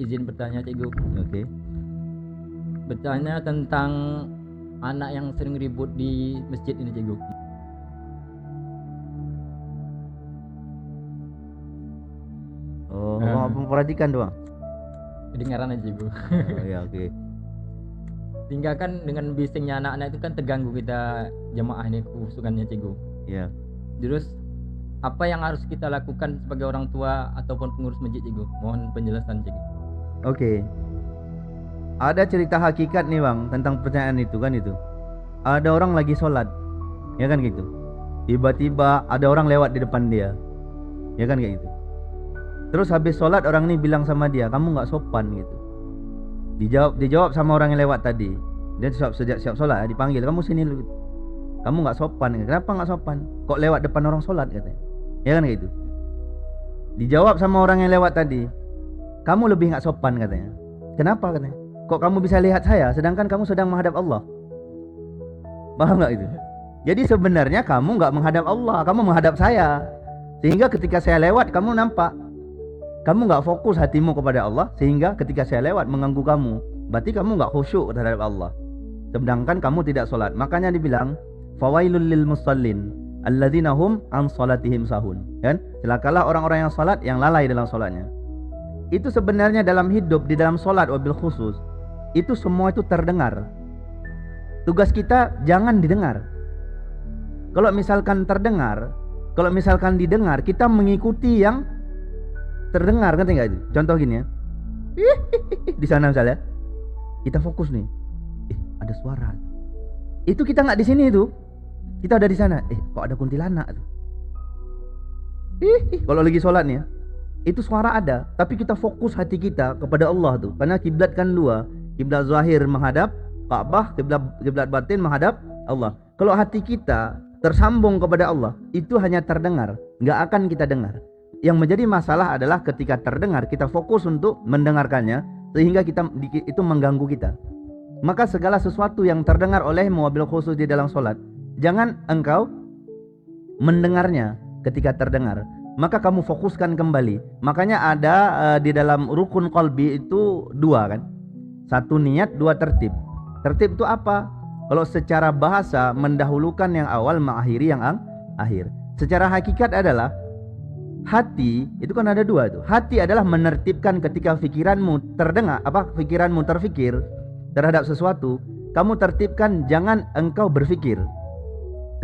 izin bertanya Cikgu. Oke. Bertanya tentang anak yang sering ribut di masjid ini Cikgu. Oh, abang memperhatikan doang. Kedengaran aja Cikgu. Oh, ya oke. Sehingga kan dengan bisingnya anak-anak itu kan terganggu kita jemaah ini khususannya Cikgu. Ya. Terus apa yang harus kita lakukan sebagai orang tua ataupun pengurus masjid Cikgu? Mohon penjelasan Cikgu. Oke. Ada cerita hakikat nih Bang tentang pertanyaan itu kan itu. Ada orang lagi sholat, ya kan gitu. Tiba-tiba ada orang lewat di depan dia, ya kan kayak gitu. Terus habis sholat orang ini bilang sama dia, kamu nggak sopan gitu. Dijawab sama orang yang lewat tadi. Dia siap sholat, dipanggil, kamu sini dulu. Kamu nggak sopan. Kenapa nggak sopan? Kok lewat depan orang sholat katanya. Ya kan kayak gitu. Dijawab sama orang yang lewat tadi, kamu lebih nggak sopan katanya. Kenapa katanya? Kok kamu bisa lihat saya sedangkan kamu sedang menghadap Allah? Paham nggak itu? Jadi sebenarnya kamu nggak menghadap Allah, kamu menghadap saya. Sehingga ketika saya lewat kamu nampak. Kamu nggak fokus hatimu kepada Allah, sehingga ketika saya lewat mengganggu kamu. Berarti kamu nggak khusyuk terhadap Allah. Sedangkan kamu tidak sholat. Makanya dibilang fawailul lil musallin alladzina hum an salatihim sahun. Kan? Celakalah orang-orang yang salat yang lalai dalam salatnya. Itu sebenarnya dalam hidup, di dalam salat wabil khusus, itu semua itu terdengar. Tugas kita jangan didengar. Kalau misalkan terdengar, kalau misalkan didengar, kita mengikuti yang terdengar, kan enggak itu? Contoh gini ya. Di sana misalnya, kita fokus nih. Ada suara. Itu kita nggak di sini itu. Kita ada di sana. Kok ada kuntilanak tuh? Kalau lagi sholat nih ya, itu suara ada, tapi kita fokus hati kita kepada Allah tuh. Karena kiblat kan dua, kiblat zahir menghadap Ka'bah, kiblat batin menghadap Allah. Kalau hati kita tersambung kepada Allah, itu hanya terdengar, nggak akan kita dengar. Yang menjadi masalah adalah ketika terdengar, kita fokus untuk mendengarkannya, sehingga itu mengganggu kita. Maka segala sesuatu yang terdengar olehmu wabil khusus di dalam sholat, jangan engkau mendengarnya ketika terdengar. Maka kamu fokuskan kembali. Makanya ada di dalam rukun qalbi itu dua kan. Satu niat, dua tertib. Tertib itu apa? Kalau secara bahasa mendahulukan yang awal, mengakhiri yang akhir. Secara hakikat adalah hati itu kan ada dua tuh. Hati adalah menertibkan ketika pikiranmu terdengar, pikiranmu terfikir terhadap sesuatu, kamu tertibkan, jangan engkau berfikir.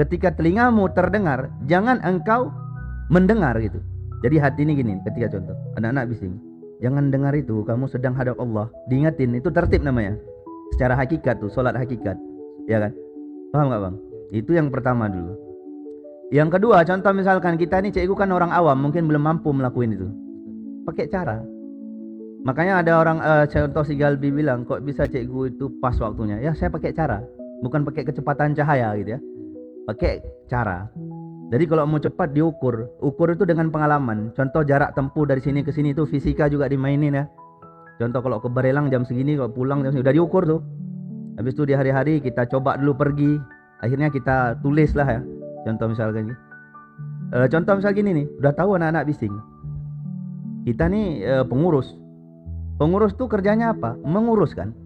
Ketika telingamu terdengar, jangan engkau mendengar gitu. Jadi hati ini gini, ketika contoh anak-anak bising, jangan dengar itu, kamu sedang hadap Allah. Diingatin, itu tertib namanya. Secara hakikat tuh, sholat hakikat, ya kan? Paham nggak Bang? Itu yang pertama dulu. Yang kedua, contoh misalkan kita nih cikgu kan orang awam, mungkin belum mampu melakukan itu. Pakai cara. Makanya ada orang contoh si Galbi bilang, kok bisa cikgu itu pas waktunya? Ya saya pakai cara, bukan pakai kecepatan cahaya gitu ya. Pakai cara. Jadi kalau mau cepat diukur, ukur itu dengan pengalaman. Contoh jarak tempuh dari sini ke sini itu fisika juga dimainin ya. Contoh kalau ke Barelang jam segini, kalau pulang jam segini, udah diukur tuh. Habis itu di hari-hari kita coba dulu pergi, akhirnya kita tulis lah ya. Contoh misalkan contoh misal gini nih, udah tahu anak-anak bising. Kita nih pengurus. Pengurus tuh kerjanya apa? Mengurus kan.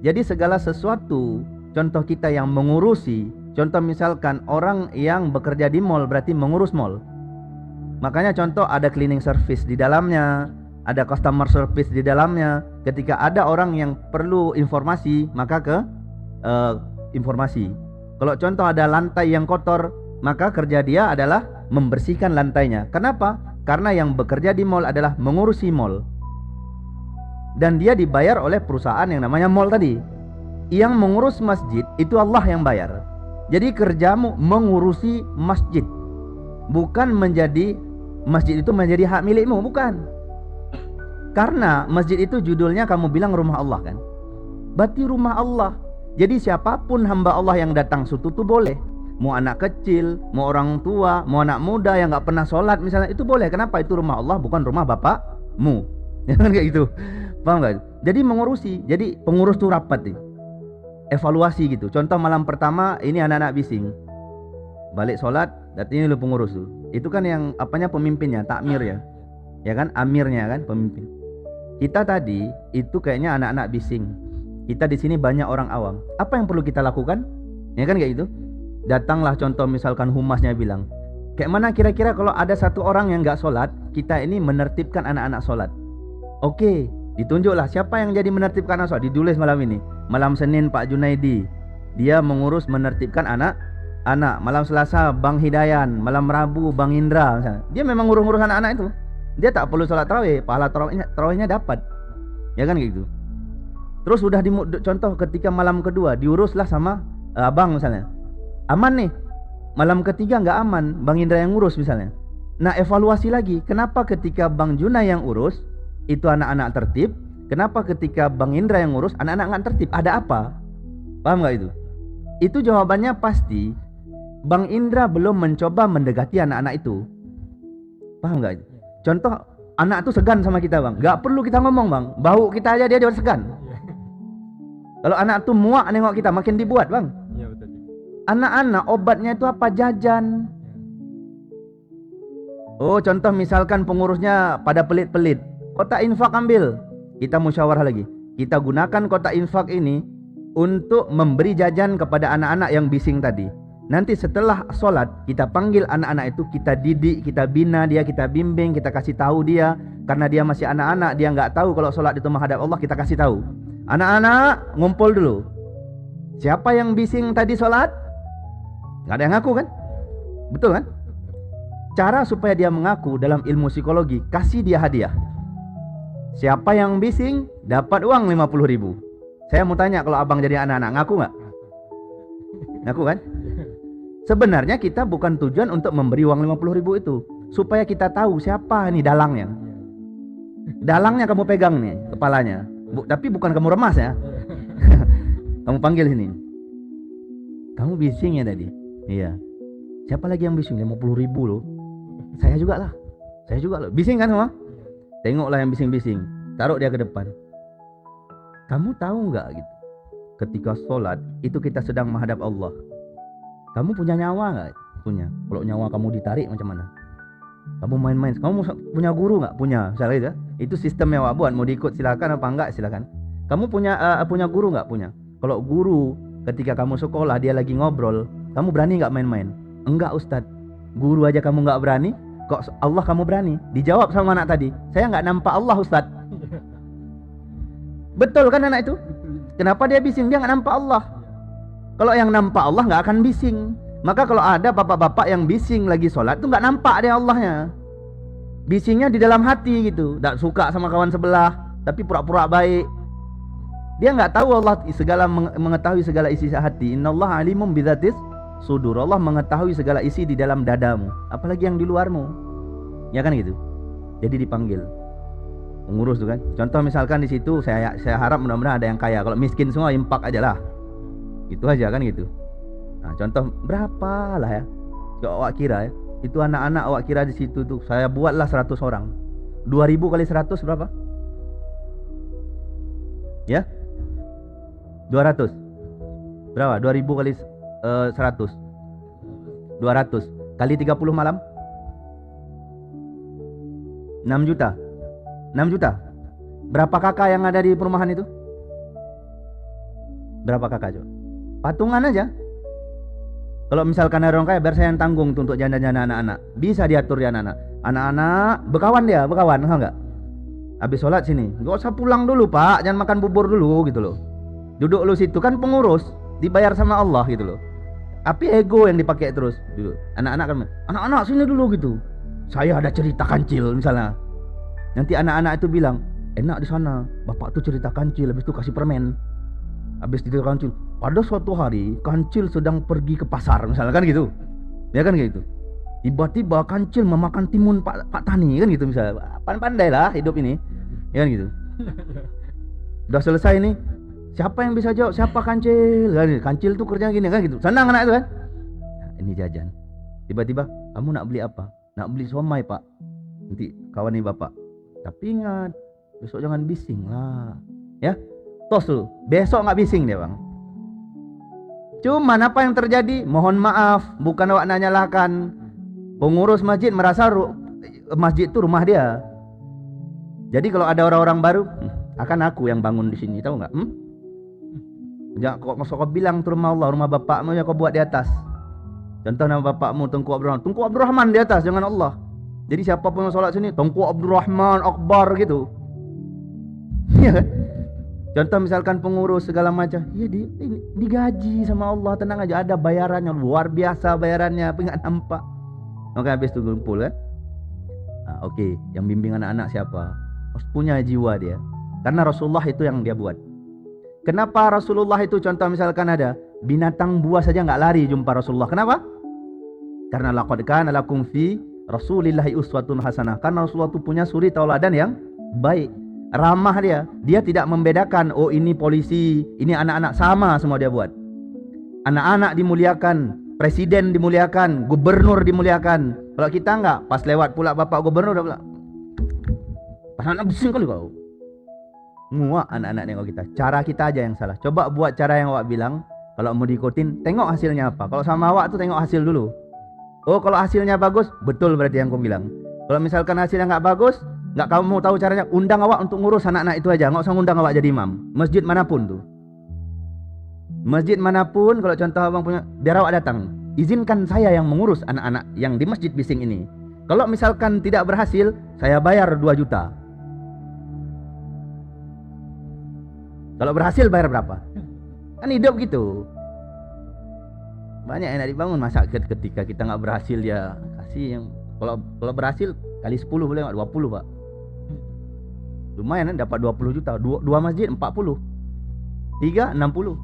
Jadi segala sesuatu, contoh kita yang mengurusi. Contoh misalkan orang yang bekerja di mall berarti mengurus mall. Makanya contoh ada cleaning service di dalamnya, ada customer service di dalamnya. Ketika ada orang yang perlu informasi, maka ke informasi. Kalau contoh ada lantai yang kotor, maka kerja dia adalah membersihkan lantainya. Kenapa? Karena yang bekerja di mall adalah mengurusi mall. Dan dia dibayar oleh perusahaan yang namanya mall tadi. Yang mengurus masjid itu Allah yang bayar. Jadi kerjamu mengurusi masjid, bukan menjadi masjid itu menjadi hak milikmu, bukan. Karena masjid itu judulnya kamu bilang rumah Allah kan. Berarti rumah Allah. Jadi siapapun hamba Allah yang datang situ tuh boleh. Mau anak kecil, mau orang tua, mau anak muda yang nggak pernah sholat misalnya, itu boleh. Kenapa? Itu rumah Allah, bukan rumah bapakmu. Ya kan kayak gitu. Paham nggak? Jadi mengurusi. Jadi pengurus tuh rapat nih. Evaluasi gitu. Contoh malam pertama ini anak-anak bising. Balik sholat, berarti ini lu pengurus tuh. Itu kan yang apanya pemimpinnya, takmir ya. Ya kan? Amirnya kan pemimpin. Kita tadi itu kayaknya anak-anak bising. Kita di sini banyak orang awam. Apa yang perlu kita lakukan? Ya kan kayak gitu. Datanglah contoh misalkan humasnya bilang, kayak mana kira-kira kalau ada satu orang yang nggak sholat, kita ini menertibkan anak-anak sholat. Oke, ditunjuklah siapa yang jadi menertibkan anak sholat. Ditulis malam ini. Malam Senin Pak Junaidi, dia mengurus menertibkan anak. Malam Selasa Bang Hidayan, malam Rabu Bang Indra misalnya. Dia memang ngurus-ngurus anak-anak itu. Dia tak perlu sholat tarawih, pahala tarawihnya dapat. Ya kan gitu. Terus sudah contoh ketika malam kedua diuruslah sama abang misalnya. Aman nih. Malam ketiga nggak aman, Bang Indra yang ngurus misalnya. Nah, evaluasi lagi, kenapa ketika Bang Juna yang urus itu anak-anak tertib, kenapa ketika Bang Indra yang ngurus anak-anak nggak tertib? Ada apa? Paham nggak itu? Itu jawabannya pasti Bang Indra belum mencoba mendekati anak-anak itu. Paham nggak itu? Contoh, anak tuh segan sama kita bang, nggak perlu kita ngomong bang, bau kita aja dia segan. Kalau anak tuh muak nengok kita, makin dibuat bang. Iya betul. Anak-anak obatnya itu apa? Jajan. Oh, contoh misalkan pengurusnya pada pelit-pelit, kotak infak ambil. Kita musyawarah lagi. Kita gunakan kotak infak ini untuk memberi jajan kepada anak-anak yang bising tadi. Nanti setelah sholat, kita panggil anak-anak itu, kita didik, kita bina dia, kita bimbing, kita kasih tahu dia. Karena dia masih anak-anak, dia nggak tahu kalau sholat itu menghadap Allah, kita kasih tahu. Anak-anak, ngumpul dulu. Siapa yang bising tadi sholat? Nggak ada yang ngaku kan? Betul kan? Cara supaya dia mengaku dalam ilmu psikologi, kasih dia hadiah. Siapa yang bising, dapat uang 50.000. Saya mau tanya, kalau abang jadi anak-anak, ngaku nggak? Ngaku kan? Sebenarnya kita bukan tujuan untuk memberi uang 50.000 itu, supaya kita tahu siapa ini dalangnya. Dalangnya kamu pegang nih, kepalanya. Tapi bukan kamu remas ya. Kamu panggil sini. Kamu bising ya tadi? Iya. Siapa lagi yang bising? 50.000 loh. Saya juga lah. Bising kan semua? Tengoklah yang bising-bising. Taruh dia ke depan. Kamu tahu nggak gitu? Ketika sholat itu kita sedang menghadap Allah. Kamu punya nyawa nggak? Punya. Kalau nyawa kamu ditarik macam mana? Kamu main-main. Kamu punya guru nggak? Punya. Misalnya gitu. Itu sistem yang awak buat. Mau diikut silakan apa enggak silakan. Kamu punya guru nggak? Punya. Kalau guru ketika kamu sekolah dia lagi ngobrol, kamu berani nggak main-main? Enggak Ustadz. Guru aja kamu nggak berani, kok Allah kamu berani? Dijawab sama anak tadi. Saya nggak nampak Allah Ustadz. Betul kan anak itu? Kenapa dia bising? Dia nggak nampak Allah. Kalau yang nampak Allah nggak akan bising. Maka kalau ada bapak-bapak yang bising lagi sholat, itu nggak nampak dia Allahnya. Bisingnya di dalam hati gitu. Tak suka sama kawan sebelah, tapi pura-pura baik. Dia nggak tahu Allah mengetahui segala isi hati. Innallaha alimun bidzatis sudur. Allah mengetahui segala isi di dalam dadamu, apalagi yang di luarmu. Ya kan gitu. Jadi dipanggil pengurus tuh kan. Contoh misalkan di situ saya harap mudah-mudahan ada yang kaya. Kalau miskin semua impak aja lah. Itu aja kan gitu. Nah, contoh berapa lah ya? Kalau awak kira ya, itu anak-anak awak kira di situ tuh saya buatlah 100 orang. 2000 kali 100 berapa? Ya? 200. Berapa? 2000 kali 100. 200 kali 30 malam 6 juta. 6 juta. Berapa kakak yang ada di perumahan itu? Berapa kakak coba? Patungan aja. Kalau misalkan ada orang kaya, biar saya yang tanggung tuh untuk janda-janda anak-anak. Bisa diatur ya anak-anak. Anak-anak berkawan tahu nggak? Habis sholat sini, nggak usah pulang dulu pak, jangan makan bubur dulu gitu loh. Duduk lu situ kan pengurus, dibayar sama Allah gitu loh. Tapi ego yang dipakai terus. Duduk. Anak-anak kan, anak-anak sini dulu gitu. Saya ada cerita kancil misalnya. Nanti anak-anak itu bilang, enak di sana. Bapak tuh cerita kancil, habis itu kasih permen. Habis cerita kancil. Pada suatu hari kancil sedang pergi ke pasar misalnya kan gitu. Ya kan gitu. Tiba-tiba kancil memakan timun Pak Tani kan gitu misalnya. Pandai lah hidup ini. Ya kan gitu. Udah selesai nih. Siapa yang bisa jawab? Siapa kancil? Kancil tuh kerja gini kan gitu. Senang anak itu kan. Nah, ini jajan. Tiba-tiba kamu nak beli apa? Nak beli somai pak. Nanti kawan nih bapak. Tapi ingat besok jangan bising lah. Ya. Tos dulu. Besok nggak bising dia bang. Cuman apa yang terjadi? Mohon maaf, bukan awak nyalahkan. Pengurus masjid merasa masjid itu rumah dia. Jadi kalau ada orang-orang baru, akan aku yang bangun di sini, tahu nggak? Jangan kau bilang tu rumah Allah, rumah bapakmu yang kau buat di atas. Contoh nama bapakmu Tunku Abdurrahman, Tunku Abdurrahman di atas, jangan Allah. Jadi siapapun yang solat sini, Tunku Abdurrahman Akbar gitu. Ya kan? Contoh misalkan pengurus segala macam, ya digaji sama Allah, tenang aja, ada bayarannya, luar biasa bayarannya, tapi nggak nampak. Maka habis itu kumpul kan. Okey, yang bimbing anak-anak siapa? Harus punya jiwa dia. Karena Rasulullah itu yang dia buat. Kenapa Rasulullah itu, contoh misalkan ada binatang buas saja nggak lari jumpa Rasulullah. Kenapa? Karena laqad kana lakum fi Rasulillahi uswatun hasanah. Karena Rasulullah itu punya suri tauladan yang baik. Ramah dia. Dia tidak membedakan, oh ini polisi, ini anak-anak, sama semua dia buat. Anak-anak dimuliakan, presiden dimuliakan, gubernur dimuliakan. Kalau kita enggak, pas lewat pula bapak gubernur dah pula. Anak-anak bising kali kau. Muak anak-anak nengok kita. Cara kita aja yang salah. Coba buat cara yang awak bilang. Kalau mau diikutin, tengok hasilnya apa. Kalau sama awak tuh tengok hasil dulu. Oh kalau hasilnya bagus, betul berarti yang aku bilang. Kalau misalkan hasilnya nggak bagus, nggak kamu tahu caranya, undang awak untuk ngurus anak-anak itu aja. Nggak usah undang awak jadi imam. Masjid manapun tuh. Masjid manapun, kalau contoh abang punya, biar awak datang. Izinkan saya yang mengurus anak-anak yang di masjid bising ini. Kalau misalkan tidak berhasil, saya bayar 2 juta. Kalau berhasil bayar berapa? Kan hidup gitu. Banyak yang nak dibangun. Masa ketika kita nggak berhasil ya kasih yang, kalau berhasil kali 10 boleh nggak? 20 pak. Lumayan kan, dapat 20 juta. Dua masjid 40. 3 60.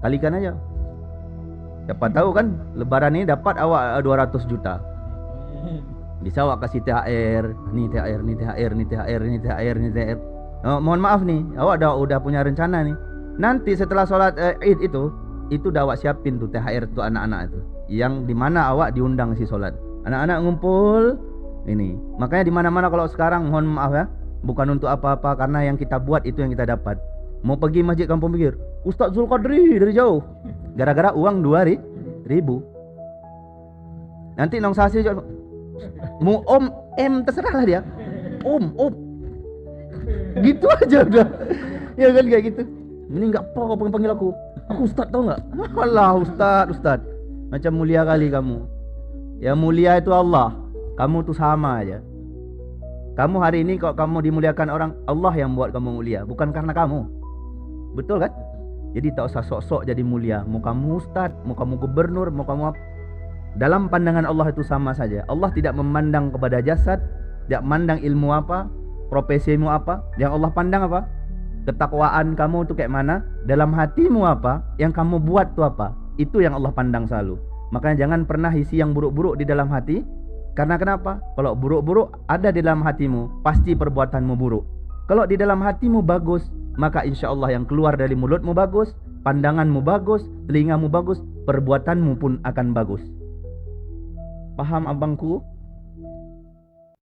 Kalikan aja. Siapa tahu kan lebaran ini dapat awak 200 juta. Bisa awak kasih THR, ni THR, ni THR, ni THR, ni THR, ni THR. Oh, mohon maaf nih, awak udah punya rencana nih. Nanti setelah sholat Id itu dah awak siapin tuh THR tuh anak-anak itu. Yang dimana awak diundang si sholat. Anak-anak ngumpul ini. Makanya di mana-mana kalau sekarang, mohon maaf ya, bukan untuk apa-apa, karena yang kita buat itu yang kita dapat. Mau pergi masjid kampung pinggir, Ustaz Zulqadri dari jauh. Gara-gara uang 2.000. Nanti nong sasi mau Om M terserahlah dia. Om gitu aja udah. Ya kan kayak gitu. Ini enggak apa panggil aku. Aku Ustaz tau enggak? Alah Ustaz. Macam mulia kali kamu. Ya mulia itu Allah. Kamu tuh sama aja. Kamu hari ini kalau kamu dimuliakan orang, Allah yang buat kamu mulia, bukan karena kamu. Betul kan? Jadi tak usah sok-sok jadi mulia. Mau kamu Ustaz, mau kamu gubernur, mau kamu apa. Dalam pandangan Allah itu sama saja. Allah tidak memandang kepada jasad, tidak memandang ilmu apa, profesimu apa. Yang Allah pandang apa? Ketakwaan kamu itu kayak mana, dalam hatimu apa, yang kamu buat itu apa. Itu yang Allah pandang selalu. Makanya jangan pernah isi yang buruk-buruk di dalam hati. Karena kenapa? Kalau buruk-buruk ada di dalam hatimu, pasti perbuatanmu buruk. Kalau di dalam hatimu bagus, maka insya Allah yang keluar dari mulutmu bagus, pandanganmu bagus, telingamu bagus, perbuatanmu pun akan bagus. Paham abangku?